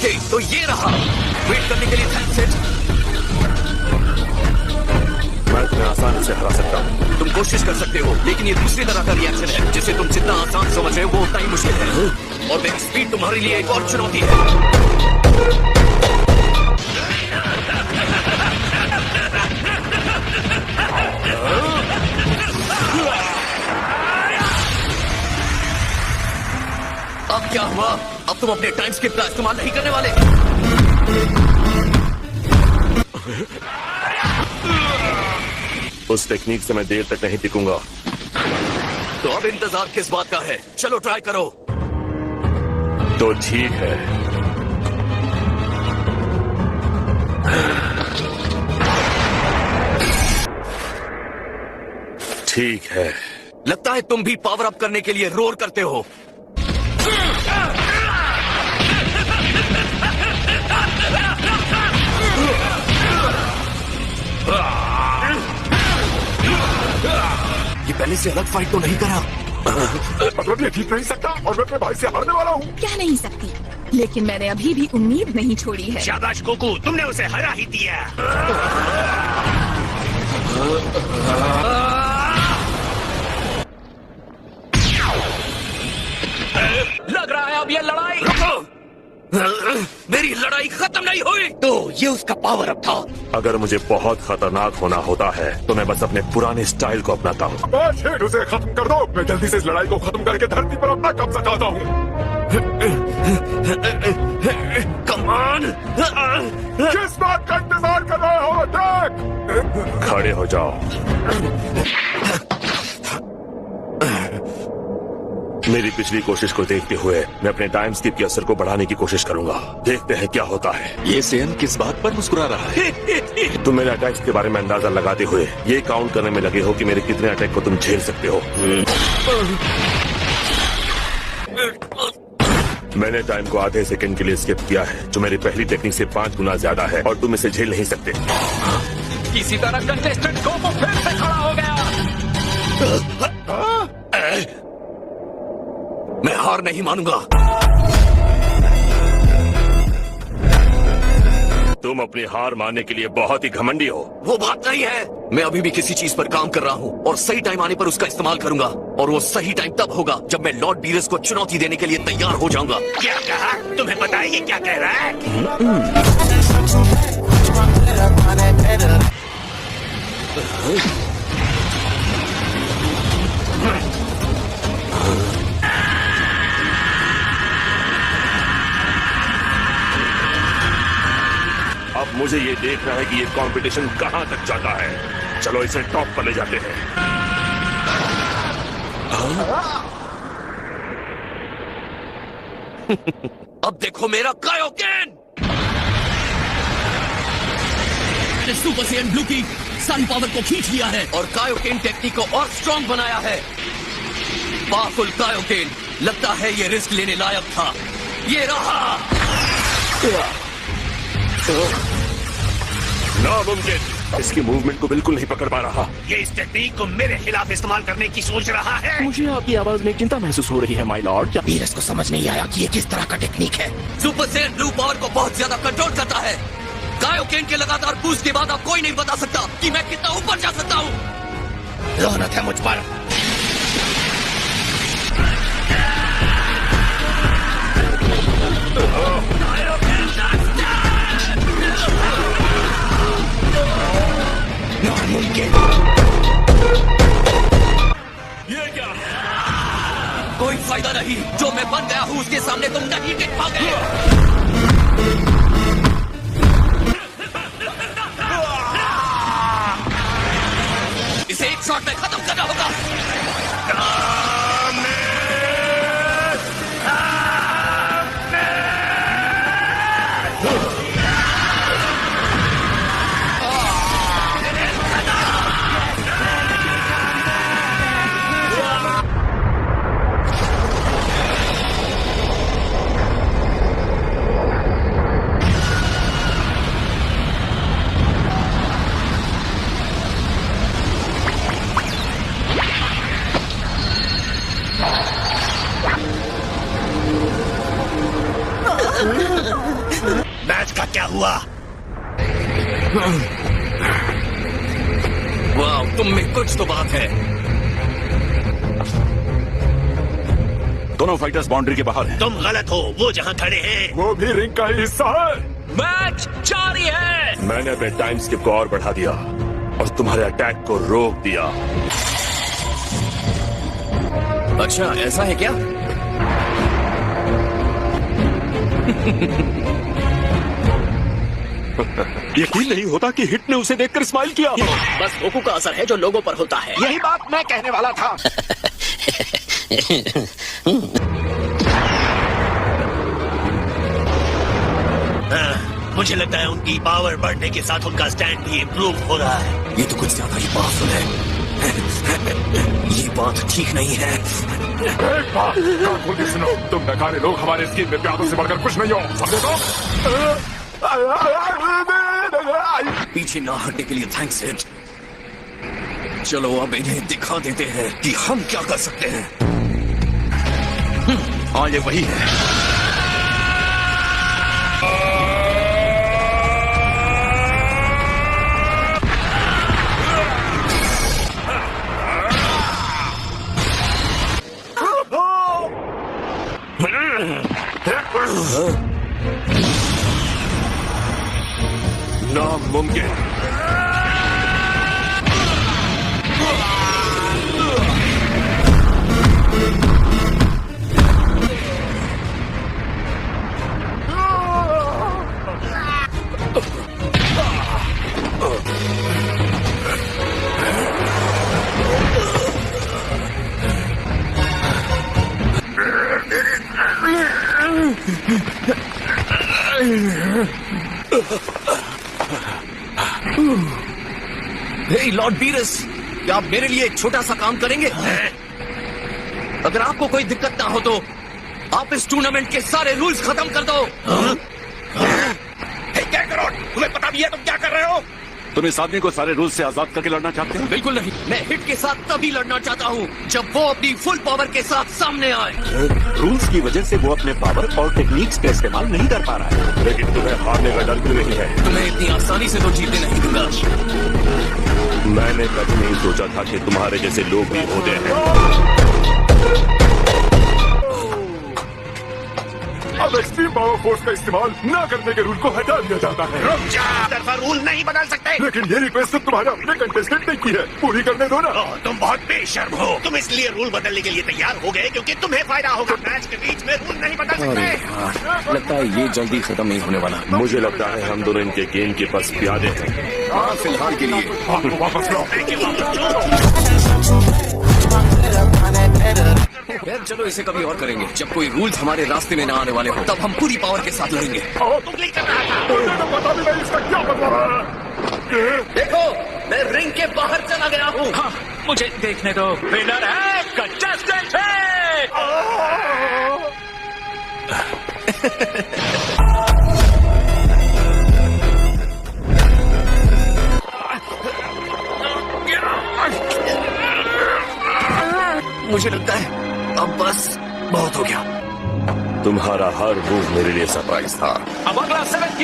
Okay, तो ये रहा। वेट करने के लिए थैंक्स सेठ। मैं तुम्हें आसानी से हरा सकता हूँ। तुम कोशिश कर सकते हो, लेकिन ये दूसरी तरह का रिएक्शन है जिसे तुम जितना आसान समझ रहे हो वो उतना ही मुश्किल है। और मेरी स्पीड तुम्हारे लिए एक और चुनौती है। अब क्या हुआ? अब तुम अपने टाइम स्किप का इस्तेमाल नहीं करने वाले? उस टेक्निक से मैं देर तक नहीं टिकूंगा। तो अब इंतजार किस बात का है? चलो ट्राई करो। तो ठीक है। ठीक है। लगता है तुम भी पावर अप करने के लिए रोर करते हो। ये पहले से अलग फाइट तो नहीं करा। मतलब ये जीत नहीं सकता और मैं अपने भाई से हारने वाला हूँ। क्या नहीं सकती, लेकिन मैंने अभी भी उम्मीद नहीं छोड़ी है। शाबाश गोकू, तुमने उसे हरा ही दिया। लग रहा है अब ये लड़ाई। रुको, मेरी लड़ाई खत्म नहीं हुई। तो ये उसका पावर अप था। अगर मुझे बहुत खतरनाक होना होता है तो मैं बस अपने पुराने स्टाइल को अपनाता हूँ। उसे खत्म कर दो। मैं जल्दी से इस लड़ाई को खत्म करके धरती पर अपना कब्जा चाहता हूँ। कमान, किस बात का इंतजार कर रहे हो? देख, खड़े हो जाओ। मेरी पिछली कोशिश को देखते हुए मैं अपने टाइम स्किप के असर को बढ़ाने की कोशिश करूंगा। देखते हैं क्या होता है। ये सेन किस बात पर मुस्कुरा रहा है? तुम मेरे अटैक्स के बारे में अंदाजा लगाते हुए ये काउंट करने में लगे हो कि मेरे कितने अटैक को तुम झेल सकते हो। मैंने टाइम को आधे सेकंड के लिए स्किप किया है, जो मेरी पहली टेक्निक से 5 गुना ज्यादा है और तुम इसे झेल नहीं सकते। किसी तरह कंटेस्टेंट को फिर से खड़ा हो गया। मैं हार नहीं मानूंगा। तुम अपनी हार मानने के लिए बहुत ही घमंडी हो। वो बात नहीं है। मैं अभी भी किसी चीज पर काम कर रहा हूँ और सही टाइम आने पर उसका इस्तेमाल करूंगा। और वो सही टाइम तब होगा जब मैं लॉर्ड बीरस को चुनौती देने के लिए तैयार हो जाऊंगा। क्या कहा? तुम्हें पता है ये क्या कह रहा है? अब मुझे ये देखना है कि ये कंपटीशन कहां तक जाता है। चलो इसे टॉप पर ले जाते हैं। अब देखो मेरा कायोकेन। मैंने सुपर सैयन ब्लू की सन पावर को खींच लिया है और कायोकेन टेक्निक को और स्ट्रॉन्ग बनाया है। पावरफुल कायोकेन, लगता है ये रिस्क लेने लायक था। ये रहा। नामुमकिन, इसकी मूवमेंट को बिल्कुल नहीं पकड़ पा रहा। ये इस टेक्निक को मेरे खिलाफ इस्तेमाल करने की सोच रहा है। मुझे आपकी आवाज में चिंता महसूस हो रही है माय लॉर्ड। बीरस को समझ नहीं आया कि ये किस तरह का टेक्निक है। सुपर सैयन ब्लू पावर को बहुत ज्यादा कंट्रोल करता है। कायोकेन के लगातार बूस्ट के बाद अब कोई नहीं बता सकता कि मैं कितना ऊपर जा सकता हूँ। लानत है मुझ पर। नामुमकिन। ये क्या? कोई फायदा नहीं। जो मैं बन गया हूँ उसके सामने तुम नहीं टिक पाओगे। इसे एक शॉट में खत्म करना होगा। हुआ? वाह, तुम में कुछ तो बात है। दोनों फाइटर्स बाउंड्री के बाहर हैं। तुम गलत हो, वो जहाँ खड़े हैं वो भी रिंग का ही हिस्सा है। मैच जारी है। मैंने अपने टाइम स्किप को और बढ़ा दिया और तुम्हारे अटैक को रोक दिया। अच्छा, ऐसा है क्या? यकीन नहीं होता कि हिट ने उसे देखकर स्माइल किया। बस गोकू का असर है जो लोगों पर होता है। यही बात मैं कहने वाला था। मुझे लगता है उनकी पावर बढ़ने के साथ उनका स्टैंड भी इम्प्रूव हो रहा है। ये तो कुछ ज्यादा ही पावरफुल है। ये बात ठीक नहीं है। एक बात कान खोल के सुनो, तुम नकारे लोग हमारे स्कीम में प्यादों से बढ़कर कुछ नहीं हो, समझे तो? पीछे ना हटने के लिए थैंक्स हिट। चलो अब इन्हें दिखा देते हैं कि हम क्या कर सकते हैं। हाँ, ये वही है। नामुमकिन। हे लॉर्ड बीरस, क्या आप मेरे लिए एक छोटा सा काम करेंगे? अगर आपको कोई दिक्कत ना हो तो आप इस टूर्नामेंट के सारे रूल्स खत्म कर दो। क्या करो? तुम्हें पता भी है तुम क्या कर रहे हो? तुम इस आदमी को सारे रूल से आजाद करके लड़ना चाहते हो? बिल्कुल नहीं, मैं हिट के साथ तभी लड़ना चाहता हूँ जब वो अपनी फुल पावर के साथ सामने आए। रूल्स की वजह से वो अपने पावर और टेक्निक्स का इस्तेमाल नहीं कर पा रहा है, लेकिन तुम्हें हारने का डर क्यों नहीं है? तुम्हें इतनी आसानी से तो जीतने नहीं दूंगा। मैंने कभी नहीं सोचा था कि तुम्हारे जैसे लोग भी होते हैं। अब एक्सट्रीम पावर फोर्स का इस्तेमाल न करने के रूल को हटा दिया जाता है। रुक जा, तरफा रूल नहीं बदल सकते। लेकिन ये रिक्वेस्ट तो तुम्हारे अपने कंटेस्टेंट ने की है, पूरी करने दो ना। तुम बहुत बेशर्म हो। तुम इसलिए रूल बदलने के लिए तैयार हो गए क्योंकि तुम्हें फायदा होगा। मैच के बीच में रूल नहीं बदल अरे सकते। यार, लगता है ये जल्दी खत्म नहीं होने वाला। मुझे लगता है हम दोनों इनके गेम के बस प्यादे हैं। हाँ, फिलहाल के लिए। आपको वापस लो। यार चलो इसे कभी और करेंगे, जब कोई रूल्स हमारे रास्ते में ना आने वाले हो, तब हम पूरी पावर के साथ लड़ेंगे। तुम नहीं कर रहा था। मुझे तो पता भी नहीं इसका क्या मतलब है। देखो, मैं रिंग के बाहर चला गया हूँ। हाँ, मुझे देखने दो। विनर है कंटेस्टेंट है। मुझे लगता है अब बस बहुत हो गया। तुम्हारा हर मूव मेरे लिए सरप्राइज था। अब अगला 7th